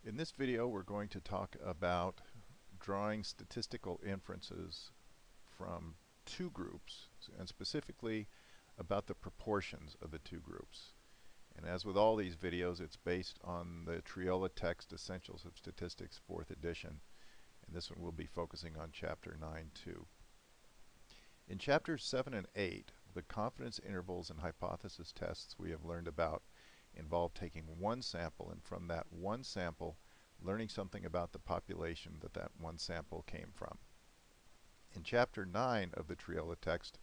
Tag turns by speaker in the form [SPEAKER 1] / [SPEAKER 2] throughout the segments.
[SPEAKER 1] In this video, we're going to talk about drawing statistical inferences from two groups, and specifically about the proportions of the two groups. And as with all these videos, it's based on the Triola Text Essentials of Statistics 4th edition. And this one will be focusing on Chapter 9 too. In Chapters 7 and 8, the confidence intervals and hypothesis tests we have learned about involve taking one sample, and from that one sample learning something about the population that one sample came from. In Chapter 9 of the Triola text,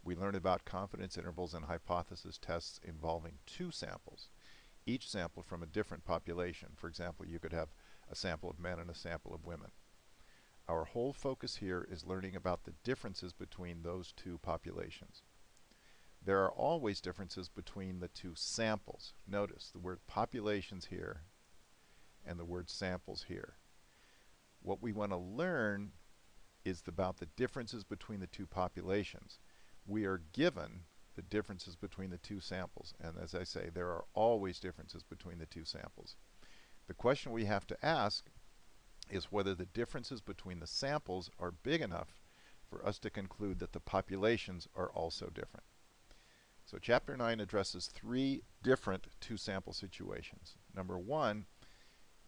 [SPEAKER 1] we learn about confidence intervals and hypothesis tests involving two samples, each sample from a different population. For example, you could have a sample of men and a sample of women. Our whole focus here is learning about the differences between those two populations. There are always differences between the two samples. Notice the word populations here and the word samples here. What we want to learn is about the differences between the two populations. We are given the differences between the two samples, and as I say, there are always differences between the two samples. The question we have to ask is whether the differences between the samples are big enough for us to conclude that the populations are also different. So Chapter 9 addresses three different two-sample situations. Number one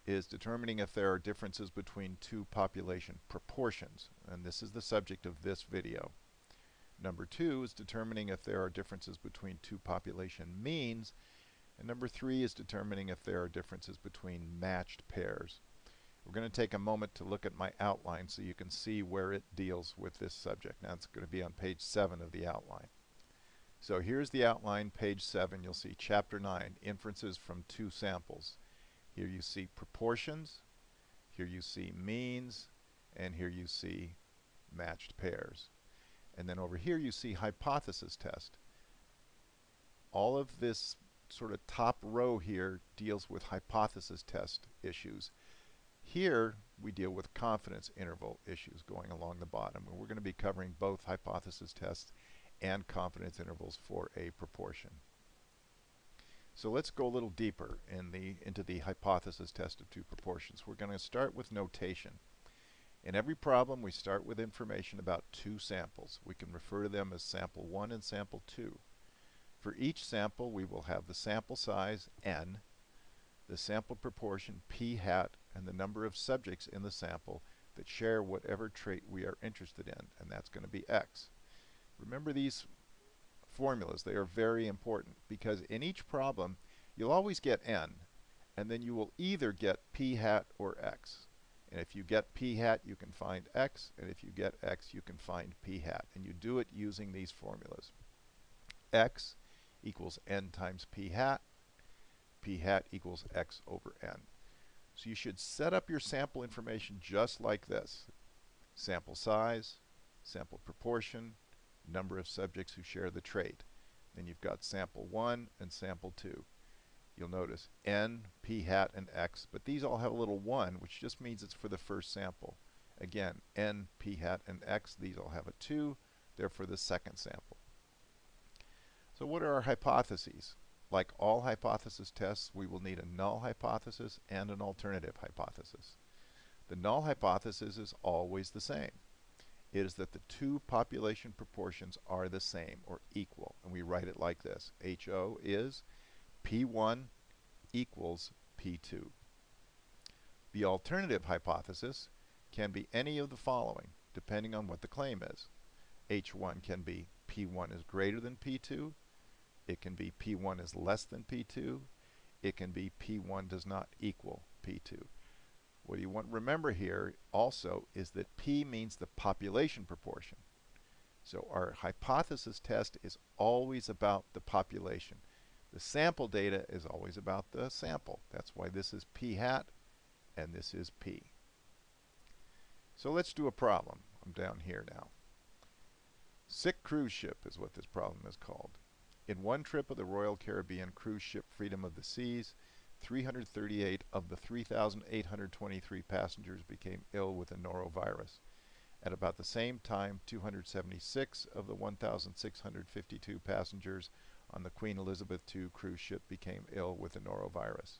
[SPEAKER 1] is determining if there are differences between two population proportions, and this is the subject of this video. Number two is determining if there are differences between two population means, and number three is determining if there are differences between matched pairs. We're going to take a moment to look at my outline so you can see where it deals with this subject. Now it's going to be on page 7 of the outline. So here's the outline, page 7. You'll see Chapter 9, Inferences from Two Samples. Here you see proportions, here you see means, and here you see matched pairs. And then over here you see hypothesis test. All of this sort of top row here deals with hypothesis test issues. Here we deal with confidence interval issues going along the bottom, and we're going to be covering both hypothesis tests and confidence intervals for a proportion. So let's go a little deeper into the hypothesis test of two proportions. We're going to start with notation. In every problem, we start with information about two samples. We can refer to them as sample 1 and sample 2. For each sample, we will have the sample size, n, the sample proportion, p hat, and the number of subjects in the sample that share whatever trait we are interested in, and that's going to be x. Remember these formulas. They are very important because in each problem you'll always get n, and then you will either get p hat or x. And if you get p hat, you can find x, and if you get x, you can find p hat. And you do it using these formulas. X equals n times p hat equals x over n. So you should set up your sample information just like this. Sample size, sample proportion, number of subjects who share the trait. Then you've got sample 1 and sample 2. You'll notice n, p hat, and x, but these all have a little 1, which just means it's for the first sample. Again, n, p hat, and x, these all have a 2. They're for the second sample. So what are our hypotheses? Like all hypothesis tests, we will need a null hypothesis and an alternative hypothesis. The null hypothesis is always the same. It is that the two population proportions are the same or equal, and we write it like this. HO is P1 equals P2. The alternative hypothesis can be any of the following, depending on what the claim is. H1 can be P1 is greater than P2. It can be P1 is less than P2. It can be P1 does not equal P2. What you want to remember here also is that P means the population proportion. So our hypothesis test is always about the population. The sample data is always about the sample. That's why this is p hat and this is p. So let's do a problem. I'm down here now. Sick cruise ship is what this problem is called. In one trip of the Royal Caribbean cruise ship Freedom of the Seas, 338 of the 3,823 passengers became ill with the norovirus. At about the same time, 276 of the 1,652 passengers on the Queen Elizabeth II cruise ship became ill with the norovirus.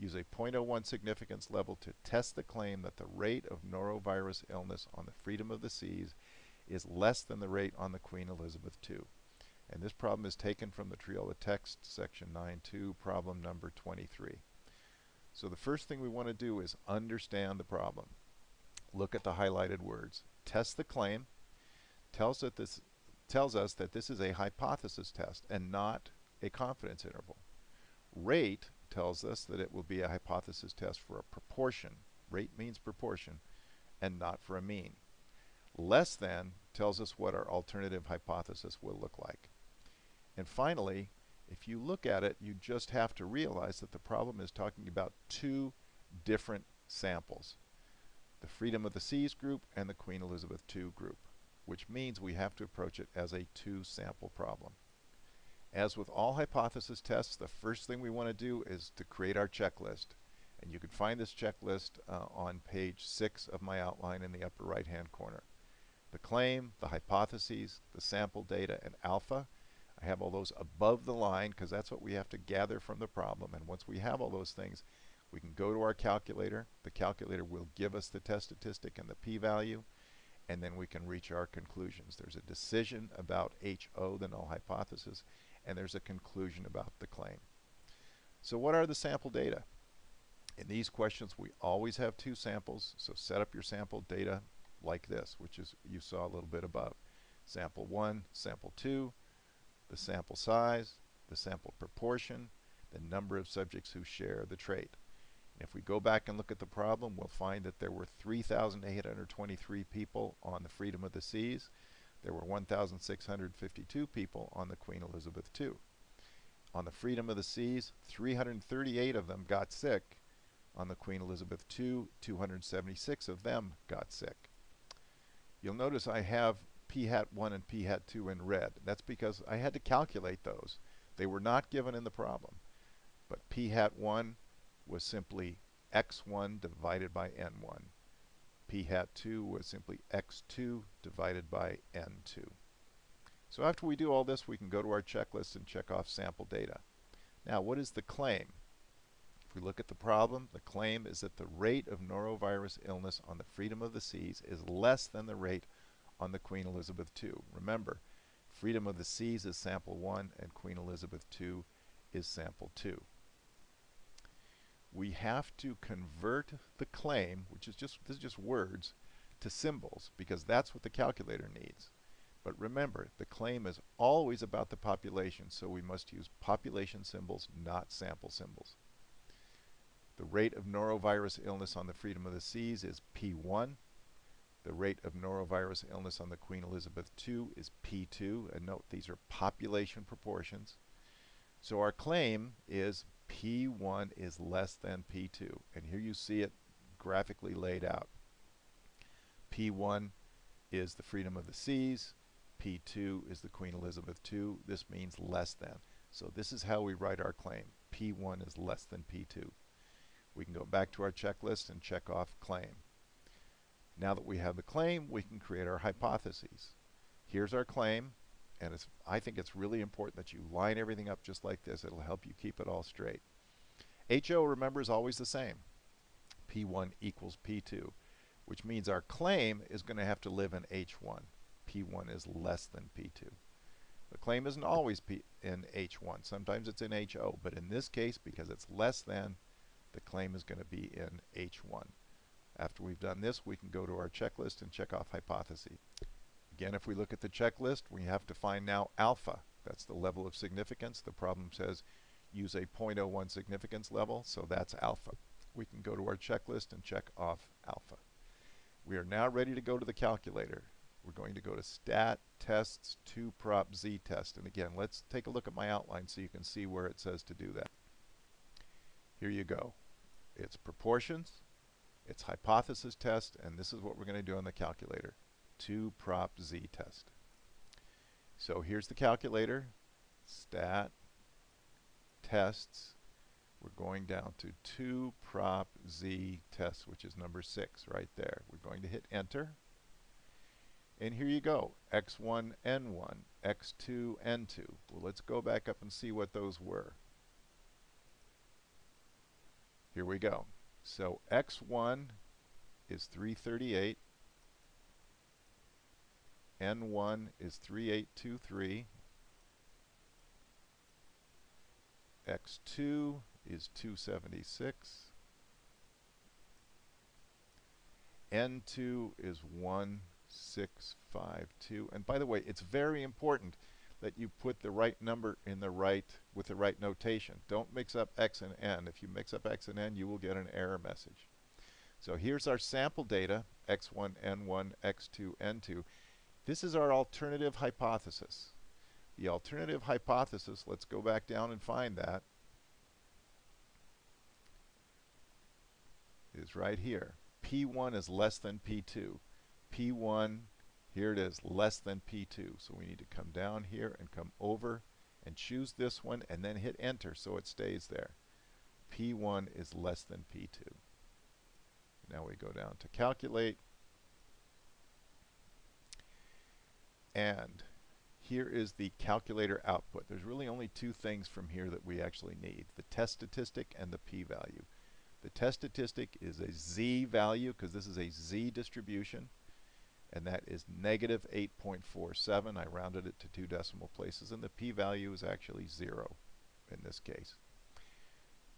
[SPEAKER 1] Use a 0.01 significance level to test the claim that the rate of norovirus illness on the Freedom of the Seas is less than the rate on the Queen Elizabeth II. And this problem is taken from the Triola text, section 9.2, problem number 23. So the first thing we want to do is understand the problem. Look at the highlighted words. Test the claim tells us that this is a hypothesis test and not a confidence interval. Rate tells us that it will be a hypothesis test for a proportion. Rate means proportion, and not for a mean. Less than tells us what our alternative hypothesis will look like. And finally, if you look at it, you just have to realize that the problem is talking about two different samples. The Freedom of the Seas group and the Queen Elizabeth II group, which means we have to approach it as a two-sample problem. As with all hypothesis tests, the first thing we want to do is to create our checklist. And you can find this checklist on page 6 of my outline in the upper right-hand corner. The claim, the hypotheses, the sample data, and alpha. I have all those above the line because that's what we have to gather from the problem. And once we have all those things, we can go to our calculator. The calculator will give us the test statistic and the p-value, and then we can reach our conclusions. There's a decision about HO, the null hypothesis, and there's a conclusion about the claim. So what are the sample data? In these questions, we always have two samples, so set up your sample data like this, which is you saw a little bit above. Sample 1, sample 2, the sample size, the sample proportion, the number of subjects who share the trait. And if we go back and look at the problem, we'll find that there were 3,823 people on the Freedom of the Seas. There were 1,652 people on the Queen Elizabeth II. On the Freedom of the Seas, 338 of them got sick. On the Queen Elizabeth II, 276 of them got sick. You'll notice I have p-hat1 and p-hat2 in red. That's because I had to calculate those. They were not given in the problem. But p-hat1 was simply x1 divided by n1. p-hat2 was simply x2 divided by n2. So after we do all this, we can go to our checklist and check off sample data. Now, what is the claim? If we look at the problem, the claim is that the rate of norovirus illness on the Freedom of the Seas is less than the rate on the Queen Elizabeth II. Remember, Freedom of the Seas is sample 1 and Queen Elizabeth II is sample 2. We have to convert the claim, which is this is just words, to symbols because that's what the calculator needs. But remember, the claim is always about the population, so we must use population symbols, not sample symbols. The rate of norovirus illness on the Freedom of the Seas is P1. The rate of norovirus illness on the Queen Elizabeth II is P2. And note, these are population proportions. So our claim is P1 is less than P2. And here you see it graphically laid out. P1 is the Freedom of the Seas. P2 is the Queen Elizabeth II. This means less than. So this is how we write our claim. P1 is less than P2. We can go back to our checklist and check off claim. Now that we have the claim, we can create our hypotheses. Here's our claim, and I think it's really important that you line everything up just like this. It'll help you keep it all straight. HO, remember, is always the same. P1 equals P2, which means our claim is going to have to live in H1. P1 is less than P2. The claim isn't always in H1. Sometimes it's in HO, but in this case, because it's less than, the claim is going to be in H1. After we've done this, we can go to our checklist and check off hypotheses. Again, if we look at the checklist, we have to find now alpha. That's the level of significance. The problem says use a 0.01 significance level, so that's alpha. We can go to our checklist and check off alpha. We are now ready to go to the calculator. We're going to go to Stat Tests 2 Prop Z Test. And again, let's take a look at my outline so you can see where it says to do that. Here you go. It's proportions, it's hypothesis test, and this is what we're going to do on the calculator. 2 Prop Z Test. So here's the calculator. Stat Tests. We're going down to 2 Prop Z Test, which is number 6 right there. We're going to hit enter. And here you go, x1, n1, x2, n2. Well, let's go back up and see what those were. Here we go. So x1 is 338, n1 is 3823, x2 is 276, n2 is 1652. And by the way, it's very important that you put the right number in the right with the right notation. Don't mix up x and n. If you mix up x and n, you will get an error message. So here's our sample data, x1, n1, x2, n2. This is our alternative hypothesis. The alternative hypothesis, let's go back down and find that, is right here. P1 is less than P2. P1, here it is, less than P2. So we need to come down here and come over and choose this one and then hit enter so it stays there. P1 is less than P2. Now we go down to calculate. And here is the calculator output. There's really only two things from here that we actually need, the test statistic and the p-value. The test statistic is a z value because this is a z distribution, and that is negative 8.47. I rounded it to 2 decimal places, and the p-value is actually 0 in this case.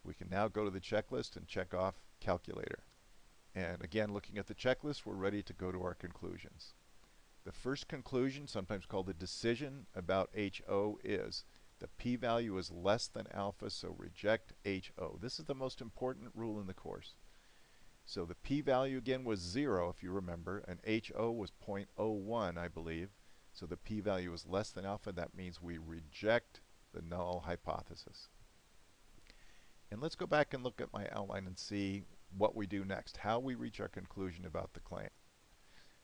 [SPEAKER 1] We can now go to the checklist and check off calculator. And again, looking at the checklist, we're ready to go to our conclusions. The first conclusion, sometimes called the decision about HO, is the p-value is less than alpha, so reject HO. This is the most important rule in the course. So the p-value again was 0, if you remember, and HO was 0.01, I believe. So the p-value is less than alpha. That means we reject the null hypothesis. And let's go back and look at my outline and see what we do next, how we reach our conclusion about the claim.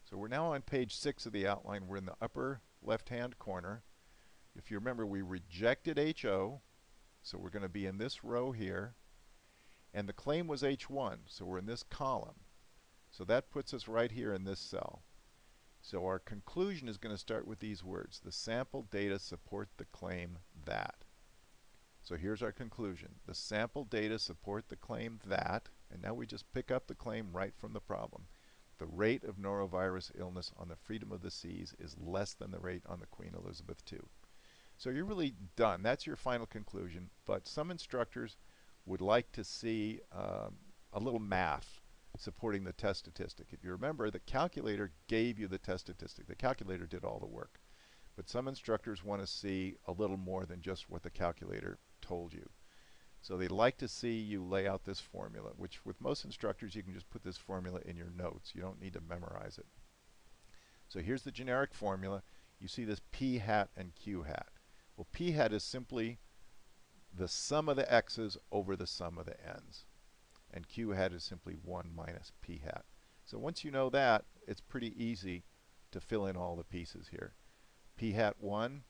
[SPEAKER 1] So we're now on page 6 of the outline. We're in the upper left-hand corner. If you remember, we rejected HO, so we're going to be in this row here. And the claim was H1, so we're in this column. So that puts us right here in this cell. So our conclusion is going to start with these words. The sample data support the claim that. So here's our conclusion. The sample data support the claim that, and now we just pick up the claim right from the problem. The rate of norovirus illness on the Freedom of the Seas is less than the rate on the Queen Elizabeth II. So you're really done. That's your final conclusion. But some instructors would like to see a little math supporting the test statistic. If you remember, the calculator gave you the test statistic. The calculator did all the work. But some instructors want to see a little more than just what the calculator told you. So they'd like to see you lay out this formula, which with most instructors you can just put this formula in your notes. You don't need to memorize it. So here's the generic formula. You see this p hat and q hat. Well, p hat is simply the sum of the x's over the sum of the n's. And q hat is simply 1 minus p hat. So once you know that, it's pretty easy to fill in all the pieces here. P hat 1,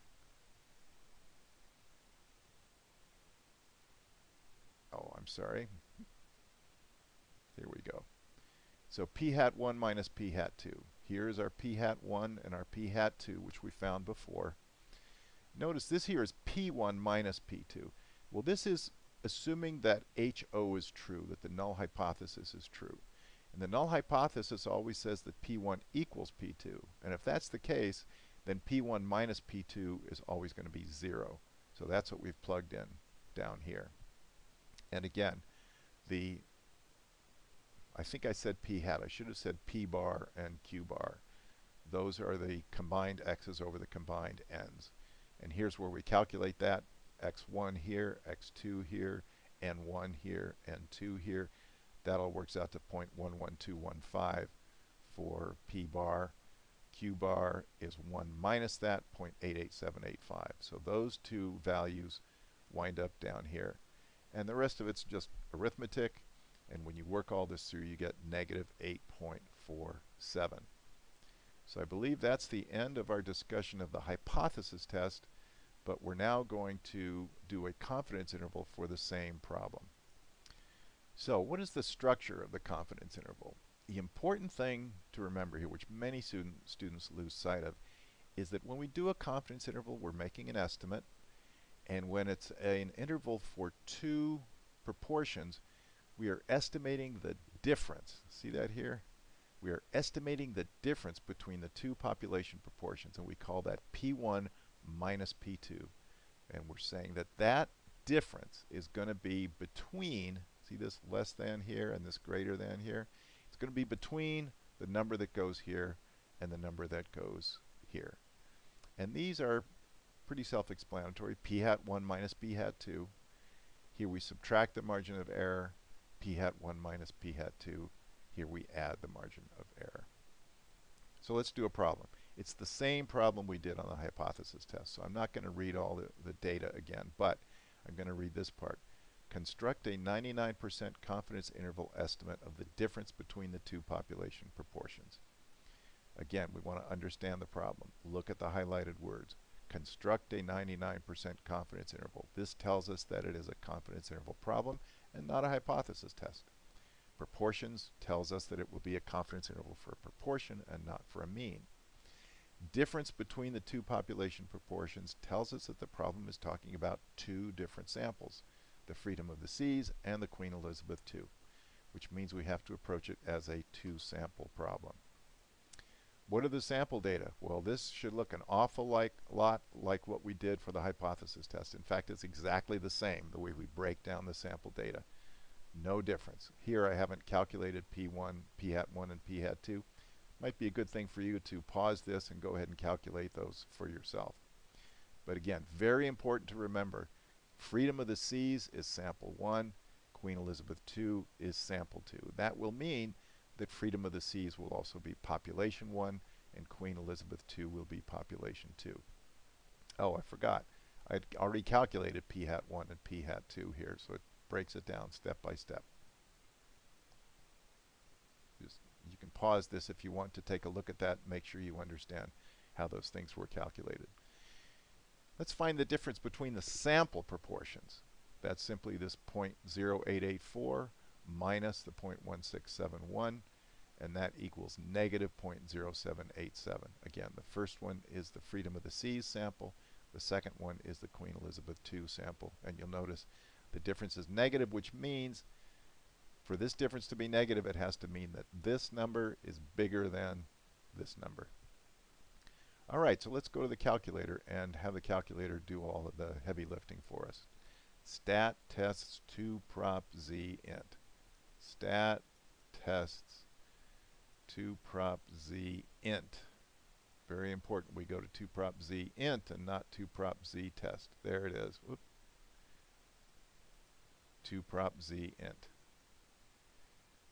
[SPEAKER 1] oh, I'm sorry. Here we go. So p hat 1 minus p hat 2. Here is our p hat 1 and our p hat 2, which we found before. Notice this here is p1 minus p2. Well, this is assuming that HO is true, that the null hypothesis is true. And the null hypothesis always says that p1 equals p2. And if that's the case, then p1 minus p2 is always going to be 0. So that's what we've plugged in down here. And again, I think I said p hat. I should have said p bar and q bar. Those are the combined x's over the combined n's. And here's where we calculate that. x1 here, x2 here, n1 here, n2 here. That all works out to 0.11215 for p bar. Q bar is 1 minus that, 0.88785. So those two values wind up down here. And the rest of it's just arithmetic. And when you work all this through, you get negative 8.47. So I believe that's the end of our discussion of the hypothesis test, but we're now going to do a confidence interval for the same problem. So what is the structure of the confidence interval? The important thing to remember here, which many students lose sight of, is that when we do a confidence interval, we're making an estimate, and when it's an interval for two proportions, We are estimating the difference. See that here? We are estimating the difference between the two population proportions, and we call that P1 minus P2. And we're saying that that difference is going to be between, see this less than here and this greater than here? It's going to be between the number that goes here and the number that goes here. And these are pretty self-explanatory. P hat 1 minus P hat 2. Here we subtract the margin of error. P hat 1 minus P hat 2. Here we add the margin of error. So let's do a problem. It's the same problem we did on the hypothesis test. So I'm not going to read all the data again, but I'm going to read this part. Construct a 99% confidence interval estimate of the difference between the two population proportions. Again, we want to understand the problem. Look at the highlighted words. Construct a 99% confidence interval. This tells us that it is a confidence interval problem and not a hypothesis test. Proportions tells us that it will be a confidence interval for a proportion and not for a mean. Difference between the two population proportions tells us that the problem is talking about two different samples, the Freedom of the Seas and the Queen Elizabeth II, which means we have to approach it as a two-sample problem. What are the sample data? Well, this should look an awful lot like what we did for the hypothesis test. In fact, it's exactly the same, the way we break down the sample data. No difference. Here I haven't calculated P1, P hat 1, and P hat 2. Might be a good thing for you to pause this and go ahead and calculate those for yourself. But again, very important to remember, Freedom of the Seas is sample 1, Queen Elizabeth II is sample 2. That will mean that Freedom of the Seas will also be population 1 and Queen Elizabeth II will be population 2. Oh, I forgot. I'd already calculated P hat 1 and P hat 2 here, so it breaks it down step by step. You can pause this if you want to take a look at that and make sure you understand how those things were calculated. Let's find the difference between the sample proportions. That's simply this 0.0884 minus the 0.1671, and that equals negative 0.0787. Again, the first one is the Freedom of the Seas sample. The second one is the Queen Elizabeth II sample. And you'll notice the difference is negative, which means for this difference to be negative, it has to mean that this number is bigger than this number. All right, so let's go to the calculator and have the calculator do all of the heavy lifting for us. Stat tests 2 prop z int. Stat tests 2 prop z int. Very important we go to 2 prop z int and not 2 prop z test. There it is. Whoop. 2 prop z int.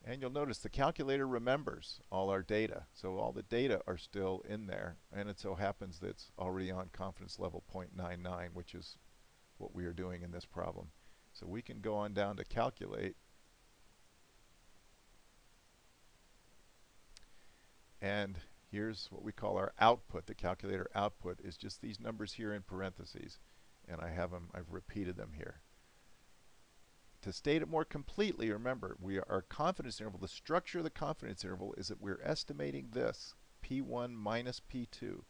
[SPEAKER 1] And you'll notice the calculator remembers all our data. So all the data are still in there. And it so happens that it's already on confidence level 0.99, which is what we are doing in this problem. So we can go on down to calculate. And here's what we call our output. The calculator output is just these numbers here in parentheses. And I've repeated them here. To state it more completely, remember, our confidence interval, the structure of the confidence interval is that we're estimating this, P1 minus P2,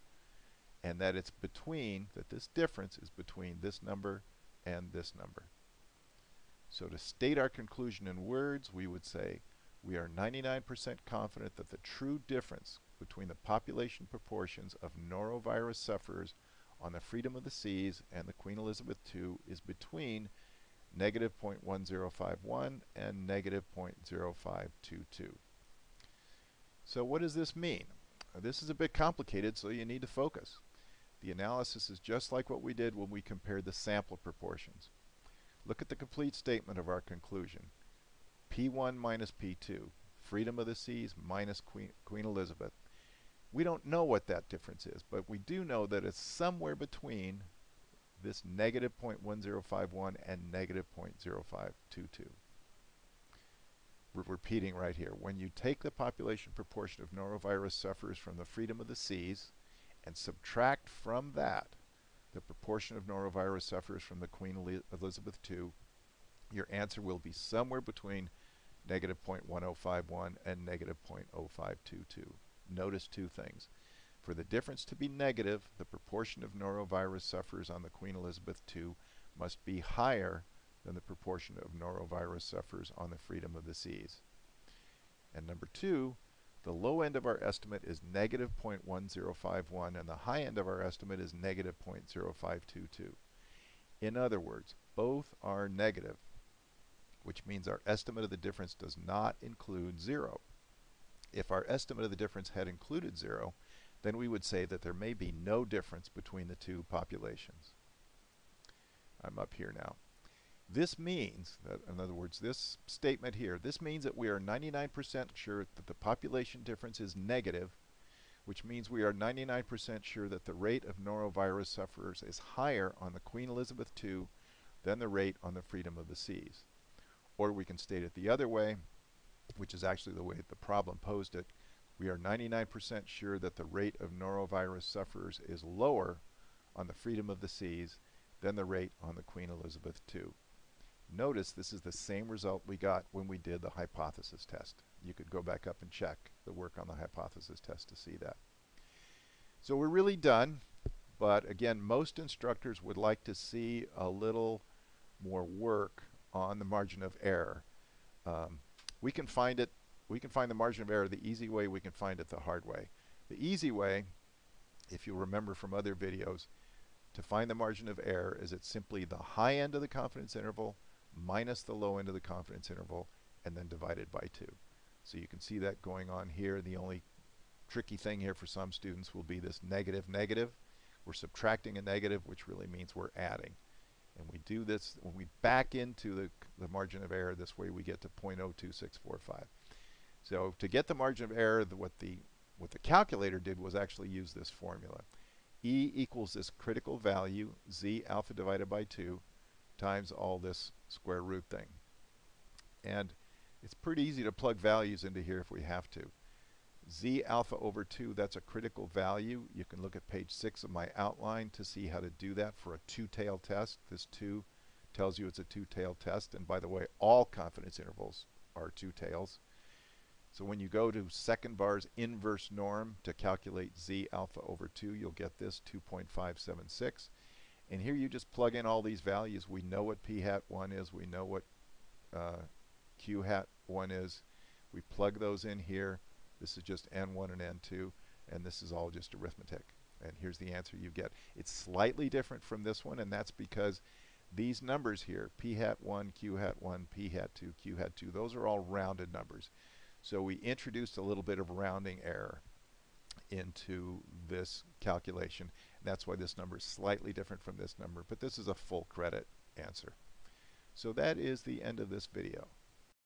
[SPEAKER 1] and that it's between, that this difference is between this number and this number. So to state our conclusion in words, we would say, we are 99% confident that the true difference between the population proportions of norovirus sufferers on the Freedom of the Seas and the Queen Elizabeth II is between negative 0.1051 and negative 0.0522. So what does this mean? This is a bit complicated, so you need to focus. The analysis is just like what we did when we compared the sample proportions. Look at the complete statement of our conclusion. P1 minus P2, Freedom of the Seas minus Queen Elizabeth. We don't know what that difference is, but we do know that it's somewhere between this negative 0.1051 and negative 0.0522. We're repeating right here. When you take the population proportion of norovirus sufferers from the Freedom of the Seas and subtract from that the proportion of norovirus sufferers from the Queen Elizabeth II, your answer will be somewhere between negative 0.1051 and negative 0.0522. Notice two things. For the difference to be negative, the proportion of norovirus sufferers on the Queen Elizabeth II must be higher than the proportion of norovirus sufferers on the freedom of the seas. And number 2, the low end of our estimate is negative 0.1051 and the high end of our estimate is negative 0.0522. In other words, both are negative, which means our estimate of the difference does not include 0. If our estimate of the difference had included 0, then we would say that there may be no difference between the two populations. I'm up here now. This means that, in other words, this statement here, this means that we are 99% sure that the population difference is negative, which means we are 99% sure that the rate of norovirus sufferers is higher on the Queen Elizabeth II than the rate on the Freedom of the Seas. Or we can state it the other way, which is actually the way the problem posed it. We are 99% sure that the rate of norovirus sufferers is lower on the Freedom of the Seas than the rate on the Queen Elizabeth II. Notice this is the same result we got when we did the hypothesis test. You could go back up and check the work on the hypothesis test to see that. So we're really done, but again, most instructors would like to see a little more work on the margin of error. We can find the margin of error the easy way, we can find it the hard way. The easy way, if you'll remember from other videos, to find the margin of error is it's simply the high end of the confidence interval minus the low end of the confidence interval and then divided by 2. So you can see that going on here. The only tricky thing here for some students will be this negative negative. We're subtracting a negative, which really means we're adding. And we do this when we back into the margin of error. This way we get to 0.02645. So to get the margin of error, what the calculator did was actually use this formula. E equals this critical value, z alpha divided by 2, times all this square root thing. And it's pretty easy to plug values into here if we have to. Z alpha over 2, that's a critical value. You can look at page 6 of my outline to see how to do that for a two-tailed test. This 2 tells you it's a two-tailed test. And by the way, all confidence intervals are two tails. So when you go to second bar's inverse norm to calculate Z alpha over 2, you'll get this 2.576. And here you just plug in all these values. We know what p hat 1 is. We know what q hat 1 is. We plug those in here. This is just n1 and n2, and this is all just arithmetic. And here's the answer you get. It's slightly different from this one, and that's because these numbers here, p hat 1, q hat 1, p hat 2, q hat 2, those are all rounded numbers. So we introduced a little bit of rounding error into this calculation. And that's why this number is slightly different from this number, but this is a full credit answer. So that is the end of this video.